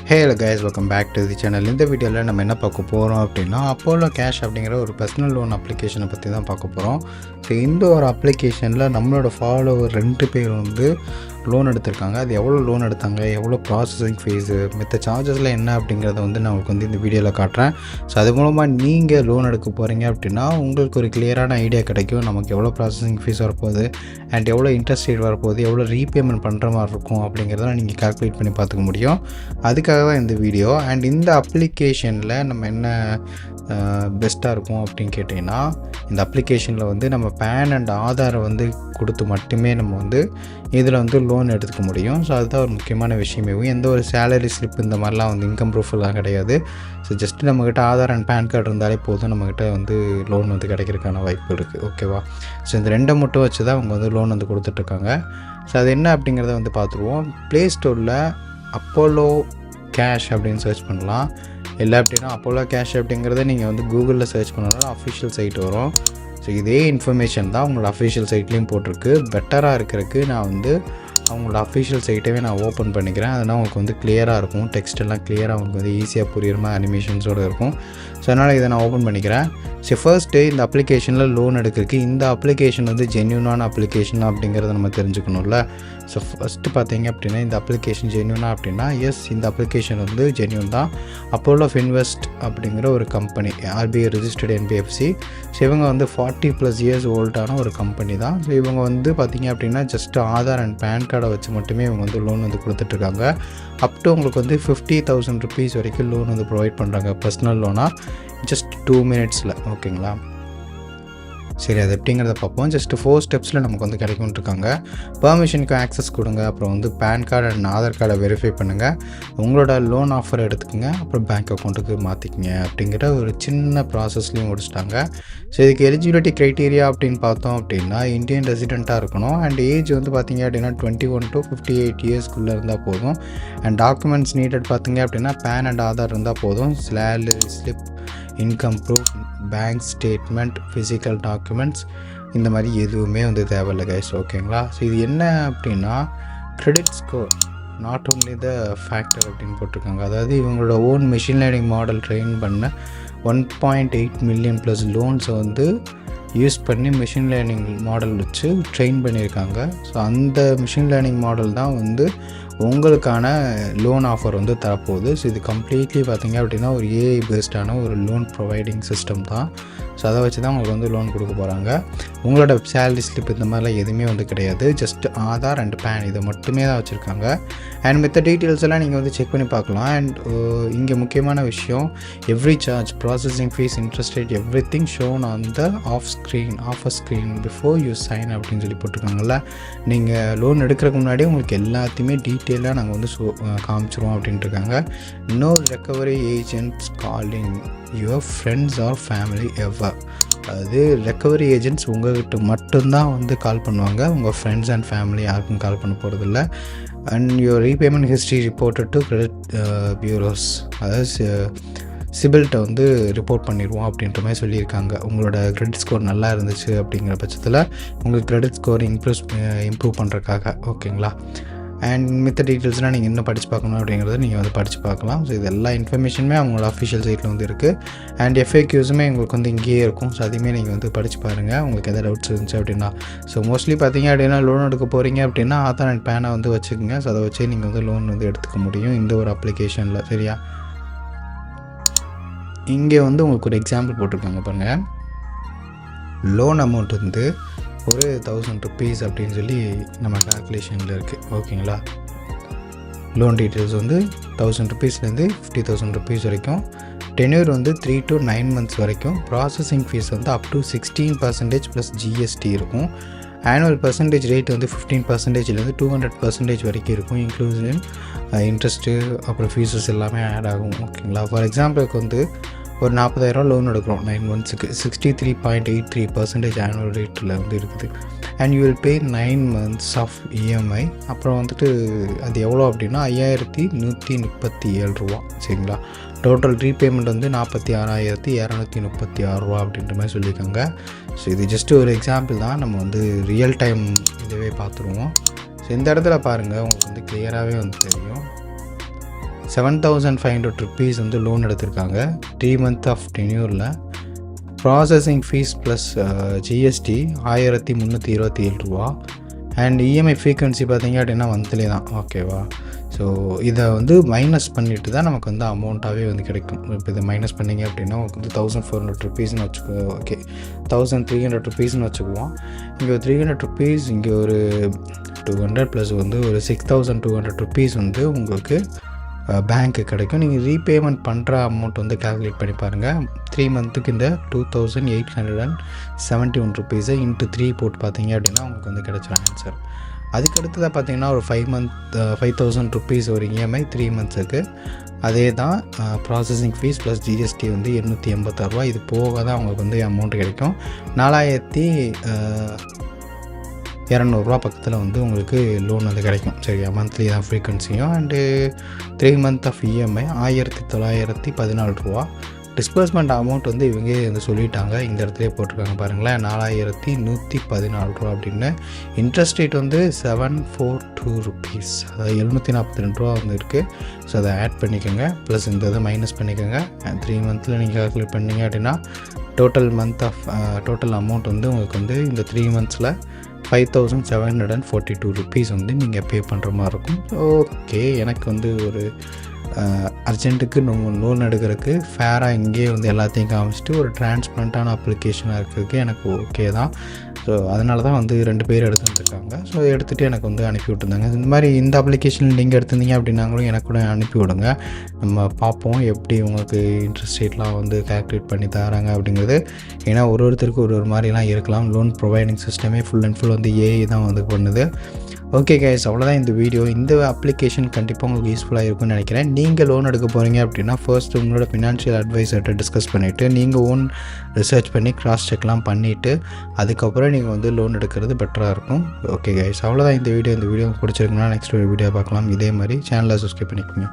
Hello guys, welcome back to the channel. இந்த வீடியோவில் நம்ம என்ன பார்க்க போகிறோம் அப்படின்னா, அப்போலோ கேஷ் அப்படிங்கிற ஒரு பர்சனல் லோன் அப்ளிகேஷனை பற்றி தான் பார்க்க போகிறோம். ஸோ இந்த ஒரு அப்ளிகேஷனில் நம்மளோட ஃபாலோவர் 2 பேர் வந்து லோன் எடுத்திருக்காங்க. அது எவ்வளோ லோன் எடுத்தாங்க, எவ்வளோ ப்ராசஸிங் ஃபீஸு, மற்ற சார்ஜஸில் என்ன அப்படிங்கிறத வந்து நான் உங்களுக்கு வந்து இந்த வீடியோவில் காட்டுறேன். ஸோ அது மூலமாக நீங்கள் லோன் எடுக்க போகிறீங்க அப்படின்னா உங்களுக்கு ஒரு கிளியரான ஐடியா கிடைக்கும். நமக்கு எவ்வளோ ப்ராசஸிங் ஃபீஸ் வரப்போகுது அண்ட் எவ்வளோ இன்ட்ரெஸ்ட் ரேட் வரப்போகுது, எவ்வளோ ரீபேமெண்ட் பண்ணுற மாதிரி இருக்கும் அப்படிங்கிறத நீங்கள் கால்குலேட் பண்ணி பார்த்துக்க முடியும். அதுக்காக தான் இந்த வீடியோ. அண்ட் இந்த அப்ளிகேஷனில் நம்ம என்ன பெஸ்ட்டாக இருக்கும் அப்படின்னு கேட்டிங்கன்னா, இந்த அப்ளிகேஷனில் வந்து நம்ம பேன் அண்ட் ஆதாரை வந்து கொடுத்து மட்டுமே நம்ம வந்து இதில் வந்து லோன் எடுத்துக்க முடியும். ஸோ அதுதான் ஒரு முக்கியமான விஷயமே. எந்த ஒரு சேலரி ஸ்லிப் இந்த மாதிரிலாம் வந்து இன்கம் ப்ரூஃபெல்லாம் கிடையாது. ஸோ ஜஸ்ட்டு நம்மக்கிட்ட ஆதார் அண்ட் பேன் கார்டு இருந்தாலே போதும், நம்மக்கிட்ட வந்து லோன் வந்து கிடைக்கிறதுக்கான வாய்ப்பு இருக்குது. ஓகேவா? ஸோ இந்த 2 மட்டும் வச்சு தான் அவங்க வந்து லோன் வந்து கொடுத்துட்ருக்காங்க. ஸோ அது என்ன அப்படிங்கிறத வந்து பார்த்துருவோம். ப்ளே ஸ்டோரில் அப்போலோ கேஷ் அப்படின்னு சர்ச் பண்ணலாம். இல்லை அப்படின்னா அப்போலோ கேஷ் அப்படிங்கிறத நீங்கள் வந்து கூகுளில் சர்ச் பண்ணாலும் அஃபிஷியல் சைட் வரும். ஸோ இதே இன்ஃபர்மேஷன் தான் உங்களோட அஃபிஷியல் சைட்லேயும் போட்டிருக்கு. பெட்டராக இருக்கிறதுக்கு நான் வந்து அவங்களோட அஃபிஷியல் சைட்டவே நான் ஓப்பன் பண்ணிக்கிறேன். அதனால் உங்களுக்கு வந்து கிளியராக இருக்கும். டெக்ஸ்ட் எல்லாம் கிளியராக உங்களுக்கு வந்து ஈஸியாக புரியுற மாதிரி அனிமேஷன்ஸோடு இருக்கும். ஸோ அதனால் இதை நான் ஓப்பன் பண்ணிக்கிறேன். ஸோ ஃபர்ஸ்ட்டு இந்த அப்ளிகேஷனில் லோன் எடுக்கிறதுக்கு இந்த அப்ளிகேஷன் வந்து ஜென்யூனான அப்ளிகேஷன் அப்படிங்கிறத நம்ம தெரிஞ்சுக்கணும்ல. ஸோ ஃபஸ்ட்டு பார்த்தீங்க அப்படின்னா இந்த அப்ளிகேஷன் ஜென்யூனா அப்படின்னா, எஸ் இந்த அப்ளிகேஷன் வந்து ஜென்யூன் தான். அப்போலோ ஃபின்வெஸ்ட் அப்படிங்கிற ஒரு company, RBI registered NBFC. So இவங்க வந்து 40+ இயர்ஸ் ஓல்டான ஒரு கம்பெனி தான். ஸோ இவங்க வந்து பார்த்திங்க அப்படின்னா ஜஸ்ட் ஆதார் அண்ட் பேன் கார்டை வச்சு மட்டுமே இவங்க வந்து லோன் வந்து கொடுத்துட்ருக்காங்க. அப் டு உங்களுக்கு வந்து 50,000 ருபீஸ் வரைக்கும் லோன் வந்து ப்ரொவைட் பண்ணுறாங்க பர்சனல் லோனாக, ஜஸ்ட் 2 மினிட்ஸில். ஓகேங்களா? சரி, அது எப்படிங்கிறத பார்ப்போம். ஜஸ்ட்டு 4 ஸ்டெப்ஸில் நமக்கு வந்து கிடைக்கும்ன்ட்ருக்காங்க. பெர்மிஷனுக்கு ஆக்சஸ் கொடுங்க, அப்புறம் வந்து பேன் கார்டு அண்ட் ஆதார் கார்டை வெரிஃபை பண்ணுங்கள், உங்களோட லோன் ஆஃபர் எடுத்துக்கோங்க, அப்புறம் பேங்க் அக்கௌண்ட்டுக்கு மாற்றிக்கிங்க அப்படிங்கிற ஒரு சின்ன ப்ராசஸ்லேயும் முடிச்சிட்டாங்க. ஸோ இதுக்கு எலிஜிபிலிட்டி க்ரைட்டீரியா அப்படின்னு பார்த்தோம் அப்படின்னா, இந்தியன் ரெசிடெண்ட்டாக இருக்கணும். அண்ட் ஏஜ் வந்து பார்த்திங்க அப்படின்னா 21 to 58 இயர்ஸ்க்குள்ளே இருந்தால் போதும். அண்ட் டாக்குமெண்ட்ஸ் நீடட் பார்த்திங்க அப்படின்னா பேன் அண்ட் ஆதார் இருந்தால் போதும். Salary slip, income proof, bank statement, physical documents இந்த மாதிரி எதுவுமே வந்து தேவையில்லை கைஸ். ஓகேங்களா? ஸோ இது என்ன அப்படின்னா, credit score not only the factor அப்படின்னு போட்டிருக்காங்க. அதாவது இவங்களோட own machine learning model train பண்ண 1.8 மில்லியன் ப்ளஸ் லோன்ஸை வந்து யூஸ் பண்ணி மிஷின் லேர்னிங் மாடல் வச்சு ட்ரெயின் பண்ணியிருக்காங்க. ஸோ அந்த மிஷின் லேர்னிங் மாடல் தான் வந்து உங்களுக்கான லோன் ஆஃபர் வந்து தரப்போகுது. ஸோ இது கம்ப்ளீட்லி பார்த்திங்க அப்படின்னா ஒரு ஏஐ பேஸ்டான ஒரு லோன் ப்ரொவைடிங் சிஸ்டம் தான். ஸோ அதை வச்சு தான் உங்களுக்கு வந்து லோன் கொடுக்க போகிறாங்க. உங்களோட சேலரி ஸ்லிப் இந்த மாதிரிலாம் எதுவுமே வந்து கிடையாது. ஜஸ்ட் ஆதார் அண்ட் பேன் இதை மட்டுமே தான் வச்சுருக்காங்க. அண்ட் மித்த டீட்டெயில்ஸ் எல்லாம் நீங்கள் வந்து செக் பண்ணி பார்க்கலாம். அண்ட் இங்கே முக்கியமான விஷயம், every charge, processing fees, interest rate, everything shown on the offer screen before you sign அப்படின்னு சொல்லி போட்டிருக்காங்கல்ல. நீங்கள் லோன் எடுக்கிறதுக்கு முன்னாடி உங்களுக்கு எல்லாத்தையுமே டீட்டெயிலாக நாங்கள் வந்து காமிச்சிருவோம் அப்படின்ட்டு இருக்காங்க. No recovery agents calling your friends or family ever. அதாவது ரெக்கவரி ஏஜென்ட்ஸ் உங்கள்கிட்ட மட்டும்தான் வந்து கால் பண்ணுவாங்க, உங்கள் ஃப்ரெண்ட்ஸ் அண்ட் ஃபேமிலி யாருக்கும் கால் பண்ண போகிறதில்ல. And your repayment history reported to credit bureaus, அதாவது சிபில்கிட்ட வந்து ரிப்போர்ட் பண்ணிடுவோம் அப்படின்ற மாதிரி சொல்லியிருக்காங்க. உங்களோட கிரெடிட் ஸ்கோர் நல்லா இருந்துச்சு அப்படிங்கிற பட்சத்தில் உங்களுக்கு கிரெடிட் ஸ்கோர் இம்ப்ரூவ் பண்ணுறதுக்காக. ஓகேங்களா? அண்ட் மித்த டீட்டெயில்ஸ்னால் நீங்கள் இன்னும் படித்து பார்க்கணும் அப்படிங்கிறத நீங்கள் வந்து படித்து பார்க்கலாம். ஸோ இது எல்லா இன்ஃபர்மேஷனுமே அவங்களோட அஃபிஷியல் சைட்டில் வந்து இருக்குது. அண்ட் எஃப்ஏக்யூஸுமே உங்களுக்கு வந்து இங்கேயே இருக்கும். ஸோ அதையுமே நீங்கள் வந்து படித்து பாருங்கள் உங்களுக்கு எதாவது டவுட்ஸ் இருந்துச்சு அப்படின்னா. ஸோ மோஸ்ட்லி பார்த்தீங்க அப்படின்னா லோன் எடுக்க போகிறீங்க அப்படின்னா ஆதார் அண்ட் பேனை வந்து வச்சுக்கோங்க. ஸோ அதை வச்சு நீங்கள் வந்து லோன் வந்து எடுத்துக்க முடியும் இந்த ஒரு அப்ளிகேஷனில். சரியா? இங்கே வந்து உங்களுக்கு ஒரு எக்ஸாம்பிள் போட்டிருக்காங்க பாருங்கள். லோன் அமௌண்ட் வந்து ஒரு 1000 ருபீஸ் அப்படின்னு சொல்லி நம்ம கால்குலேஷனில் இருக்குது. ஓகேங்களா? லோன் டீட்டெயில்ஸ் வந்து 1000 ருபீஸ்லேருந்து 50,000 ருபீஸ் வரைக்கும். டென்யூர் வந்து 3 to 9 months வரைக்கும். ப்ராசஸிங் ஃபீஸ் வந்து அப் டு 16% ப்ளஸ் ஜிஎஸ்டி இருக்கும். ஆனுவல் பர்சன்டேஜ் ரேட் வந்து 15%லேருந்து 200% வரைக்கும் இருக்கும். இன்க்ளூசிவ் இன்ட்ரெஸ்ட்டு அப்புறம் ஃபீஸஸ் எல்லாமே ஆட் ஆகும். ஓகேங்களா? ஃபார் எக்ஸாம்பிளுக்கு வந்து ஒரு 40,000 லோன் எடுக்கிறோம் 9 monthsக்கு, 63.83% ஆனுவல் ரேட்டில் வந்து இருக்குது. And you will pay 9 months of EMI. அப்புறம் வந்துட்டு அது எவ்வளோ அப்படின்னா 5,137 ரூபா. சரிங்களா? டோட்டல் ரீபேமெண்ட் வந்து 46,236 ரூபா அப்படின்ற மாதிரி சொல்லியிருக்காங்க. ஸோ இது ஜஸ்ட்டு ஒரு எக்ஸாம்பிள் தான். நம்ம வந்து ரியல் டைம் இதுவே பார்த்துருவோம். ஸோ இந்த இடத்துல பாருங்கள், உங்களுக்கு வந்து கிளியராகவே வந்து தெரியும். 7,500 ருபீஸ் வந்து லோன் எடுத்திருக்காங்க. 3 மந்த் ஆஃப் டென்யூரில். ப்ராசஸிங் ஃபீஸ் ப்ளஸ் ஜிஎஸ்டி 1327 ரூபா. அண்ட் இஎம்ஐ ஃப்ரீக்வன்சி பார்த்தீங்க அப்படின்னா மந்த்லி தான். ஓகேவா? ஸோ இதை வந்து மைனஸ் பண்ணிவிட்டு தான் நமக்கு வந்து அமௌண்ட்டாகவே வந்து கிடைக்கும். இப்போ இதை மைனஸ் பண்ணிங்க அப்படின்னா உங்களுக்கு வந்து 1,400 ருபீஸ்னு வச்சுக்கோ. ஓகே, 1,300 ருபீஸ்னு வச்சுக்குவோம். இங்கே ஒரு 300 ருபீஸ், இங்கே ஒரு 200 ப்ளஸ் வந்து ஒரு 6,200 ருபீஸ் வந்து உங்களுக்கு பேங்க்கு கிடைக்கும். நீங்கள் ரீபேமெண்ட் பண்ணுற அமௌண்ட் வந்து கால்குலேட் பண்ணி பாருங்கள். 3 மந்த்துக்கு இந்த 2,871 ருபீஸை இன்ட்டு 3 போட்டு பார்த்தீங்க அப்படின்னா உங்களுக்கு வந்து கிடைச்சிடும் ஆன்சர். அதுக்கடுத்ததாக பார்த்தீங்கன்னா ஒரு 5,000 ருபீஸ் ஒரு இஎம்ஐ 3 மந்த்ஸுக்கு. அதே தான் ப்ராசஸிங் ஃபீஸ் ப்ளஸ் ஜிஎஸ்டி வந்து 886 ரூபா. இது போக தான் அவங்களுக்கு வந்து அமௌண்ட் கிடைக்கும். 4,200 பக்கத்தில் வந்து உங்களுக்கு லோன் வந்து கிடைக்கும். சரியா? மந்த்லி தான் ஃப்ரீக்வன்சியும். அண்டு 3 மந்த் ஆஃப் இஎம்ஐ 1,914 ரூபா. டிஸ்பர்ஸ்மெண்ட் அமௌண்ட் வந்து இவங்க வந்து சொல்லிட்டாங்க, இந்த இடத்துல போட்டிருக்காங்க பாருங்களேன், 4,114 ரூபா அப்படின்னு. இன்ட்ரெஸ்ட் ரேட் வந்து 742 ருபீஸ், அதாவது 742 ரூபா வந்து இருக்குது. ஸோ அதை ஆட் பண்ணிக்கோங்க, ப்ளஸ் இந்த இதை மைனஸ் பண்ணிக்கோங்க. 3 மந்த்தில் நீங்கள் கால்குலேட் பண்ணிங்க அப்படின்னா டோட்டல் அமௌண்ட் வந்து உங்களுக்கு வந்து இந்த 3 மந்த்ஸில் 5,742 ருபீஸ் வந்து நீங்கள் பே பண்ணுற மாதிரி இருக்கும். ஓகே, எனக்கு வந்து ஒரு அர்ஜென்ட்டுக்கு லோன் எடுக்கிறதுக்கு ஃபேராக இங்கேயே வந்து எல்லாத்தையும் காமிச்சிட்டு ஒரு டிரான்ஸ்பரண்ட்டான அப்ளிகேஷனாக இருக்கிறதுக்கு எனக்கு ஓகே தான். ஸோ அதனால தான் வந்து 2 பேர் எடுத்துட்டுருக்காங்க. ஸோ எடுத்துகிட்டு எனக்கு வந்து அனுப்பி விட்டுருந்தாங்க. இந்த மாதிரி இந்த அப்ளிகேஷனில் நீங்கள் எடுத்திருந்தீங்க அப்படின்னாங்களும் எனக்கு கூட அனுப்பி விடுங்க. நம்ம பார்ப்போம் எப்படி உங்களுக்கு இன்ட்ரெஸ்ட் ரேட்லாம் வந்து கால்குலேட் பண்ணி தராங்க அப்படிங்கிறது. ஏன்னா ஒருத்தருக்கு ஒரு மாதிரிலாம் இருக்கலாம். லோன் ப்ரொவைடிங் சிஸ்டமே ஃபுல் அண்ட் ஃபுல் வந்து ஏஐ தான் வந்து பண்ணுது. ஓகே கைஸ், அவ்வளோதான் இந்த வீடியோ. இந்த அப்ளிகேஷன் கண்டிப்பாக உங்களுக்கு யூஸ்ஃபுல்லாக இருக்கும்னு நினைக்கிறேன். நீங்கள் லோன் எடுக்க போகிறீங்க அப்படின்னா ஃபர்ஸ்ட் உங்களோட ஃபினான்ஷியல் அட்வைசர்கிட்ட டிஸ்கஸ் பண்ணிவிட்டு நீங்கள் ஓன் ரிசர்ச் பண்ணி கிராஸ் செக்லாம் பண்ணிவிட்டு அதுக்கப்புறம் நீங்கள் வந்து லோன் எடுக்கிறது பெட்டராக இருக்கும். ஓகே கைஸ், அவ்வளோதான் இந்த வீடியோ. இந்த வீடியோ பிடிச்சிருக்குன்னா நெக்ஸ்ட் ஒரு வீடியோ பார்க்கலாம். இதே மாதிரி சேனலை சப்ஸ்கிரைப் பண்ணிக்கோங்க.